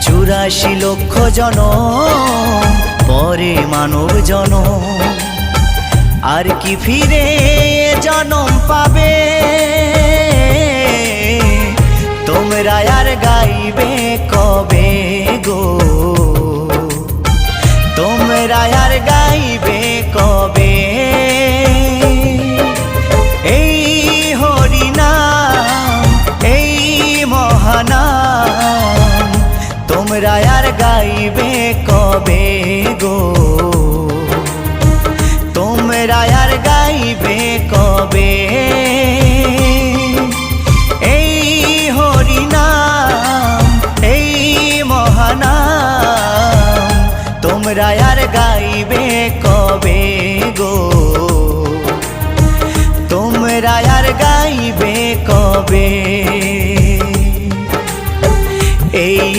84 লক্ষ জনম পরে মানব জনম, আর কি ফিরে জনম পাবে? তোমরা আর গাইবে কবে গো? তোমরা আর গাইবে কবে? এই হরিনাম, এই মহানাম, তোমরা আর গাইবে কবে গো? তোমরা আর গাইবে কবে?